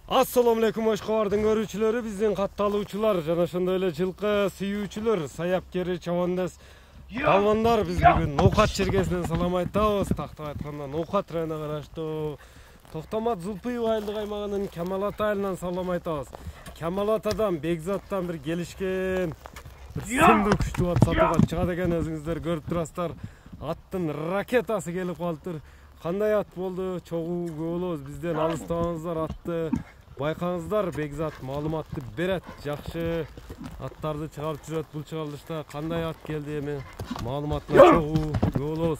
Assalamu alaikum Oşqabardын көрүүчүлөрү, биздин катталуучулар жана ошондой эле жылкы сүйүүчүлөр, саяпкери, чабандас балбандар биз бүгүн Ноокат чергесинен салам айтабыз. Тактап айтканда Ноокат районуна караштуу Токтомат Зулпуев айылдык аймагынын Камал Ата айылынан салам айтабыз. Камал Атадан, Бекзаттан бир келишкен сындуу күчтүү ат сатууга чыгат экен, өзүңүздөр көрүп турасыздар. Аттын ракетасы келип калыптыр. Кандай ат болду? Чогуу болобуз, бизден алыстабаңыздар атты. Байкаңыздар, Бекзат маалыматты берет, жакшы аттарды чыгарып жүрөт. Бул чыгарылышта кандай ат келди эми маалыматына чогуу болобуз.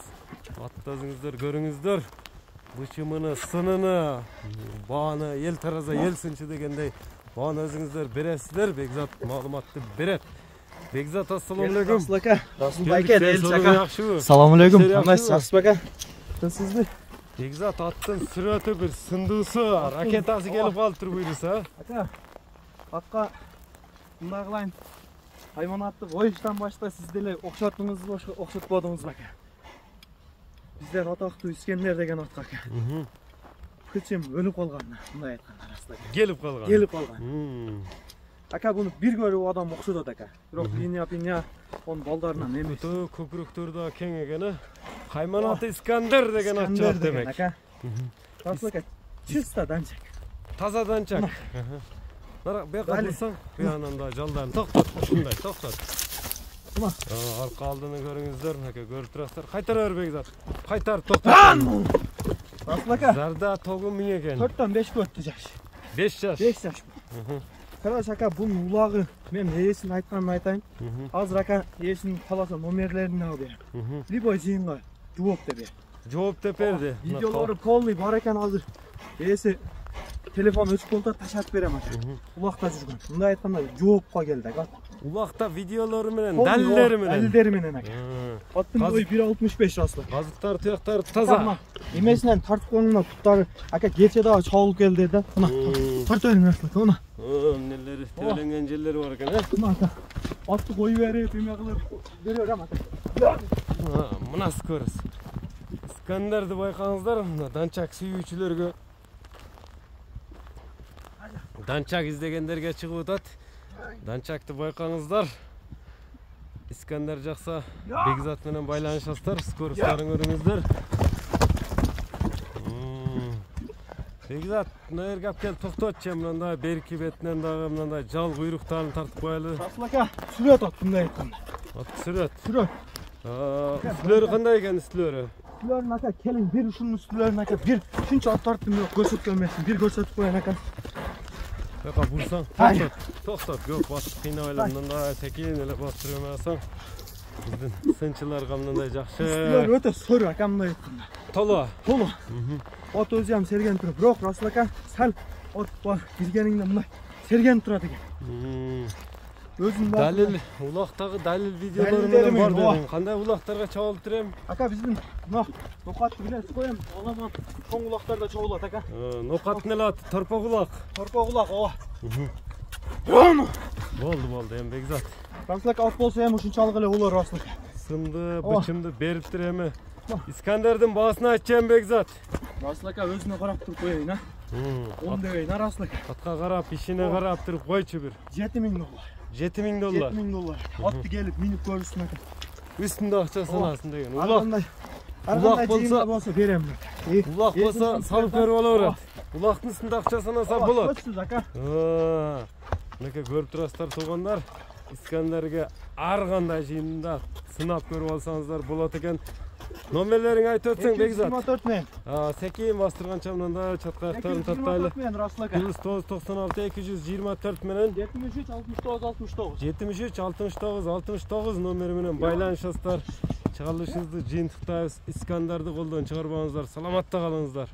Атты өзүңүздөр көрүңүздөр. Бычымыны, сыныны, бааны, эл тараза эл сынчы дегендей бааны өзүңүздөр бересиздер. Бекзат маалыматты берет. Бекзат, ассаламу алейкум. Салам алейкум. Расулбек ака. Сизби? Бекзат, аттын сүрөтү бир сындуусу, ракетасы келип калыптыр буйруса. Ака, атка мындай кылайын. Хайванатты коюштан башта сиз деле окшоттуңузбу, окшотподуңузбу ака? Биздер атактуу Искендер деген атка ака. Кычым өлүп калган, мындай айтканда Расулбек. Келип калган. Келип калган. Ака, буну бир көрүп адам окшотот ака. Бирок линия он балдарынан эмес. Көкүрөктөрдө кең экен, Кайманаты Искандер деген ат чыгат демек. Расулбек ака, чиста данчак. Таза данчак. Бияка турсаң, буянан да жалдан токтот, ушундай токтот. Арка алдыны көрүңүздөр, ака, көрүп турасыздар. Кайтара бер Бекзат. Кайтар, токтот. Расулбек ака, зарда тогу миң экен. 4-төн 5 өттү жаш. 5 жаш. 5 жаш. Караш ака, бунун улагы, мен ээсин айтканын айтайын. Азыр ака ээсин каласа номерлерин алып берем. Любой жыйынга жооп деп бер. Жооп деп берди. Видеолору полный бар экен азыр. Ээси телефон өчүп болду, ташатып берем ака. Улакта жүргөн. Мындай айтканда жоопко келди ака. Улакта видеолору менен, далилдери менен ака. Аттын бою 1.65 Расулбек. Азыктар, туяктары таза. Эмесинен тартып коюңна туттары ака кече дагы чогулуп келди да. Мына тартып бериң Расулбек, мына. Нелери төленген жерлери бар экен, Мына ака. Атты коюп берип, эме кылып берем ака. Мынасы көрүс. Искандерди байкаңыздар, мына данчак сүйүүчүлөргө, данчак издегендерге чыгып атат. Данчакты байкаңыздар. Искандер жакса Бекзат менен байланышасыздар, скоросттарын көрүңүздөр. Бекзат, мына жерге алып келип токтотчу, мындай берки бетинен дагы мындай жал куйруктарын тартып коелу. Расулбек ака, сүрөт ат мындай айтканда. Ат сүрөт. Сүрөт. Үстүлөрү кандай экен, үстүлөрү? Üstülerin aка, kelin bir uşunun üstülerin aka, bir şunca atlarttım yok, göstermesin, bir gösterip koyan akan. Baka bursan, toxtat, yok, basıp kıynabaylarından da tekin ele bastırmayasan. Bizden sınçılar kamlığında jakşı. Üstüler öte soru akamda ettim. Tolu. Tolu. Ot özüyem sergen turub, yok Rasulbek aka, sal ot var, girgeningde bunday sergen turadi eken. Dalil, ulaqtagı dalil videolarından var dedim. Qanday ulaqtarga çabılıp turem? Aka, bizden Nookatты bilesiz koyam, alaman çoğun ulaqtarda çoğulat aka. Nookatın ele atı, torpak ulaq. Torpak ulaq, ova. Boldu, hem Bekzat. Rasulbek at bolsa hem uşunçalık ele olur Rasulbek. Sındı, bıçımdı, beriptir hemi. İskender'din bağısını açacağım Bekzat. Rasulbek aka, özüne qarap turup koyayın ha. Onu deveyin ha Rasulbek. Atqa qarap, işine qarap turup koyçu bir. $7.000. $7.000. $7.000. Attı gelip minip görürsün aka. Üstünde akçasını alsın degen. Ulaq bolsa berem. Ulaq bolsa salıp berip olaverat. Ulaqtın üstünde akçasını alsa bolat. Kötsüz aka. Neke görüp turasızlar toğanlar. İskender'ge ar qanday жыйында сынап көрүп алсаңыздар болот экен. Номерлерин айтып өтсөң Бекзат. 24 мен. Секин бастырганча мындай чаткаяктарын тартайлы. 996 224 менен 73 69 69. 73 69 69 номери менен байланышасыздар. Чыгарылышыбызды жыйынтыктайбыз. Искандерди колдон чыгарбаңыздар. Саламатта калыңыздар.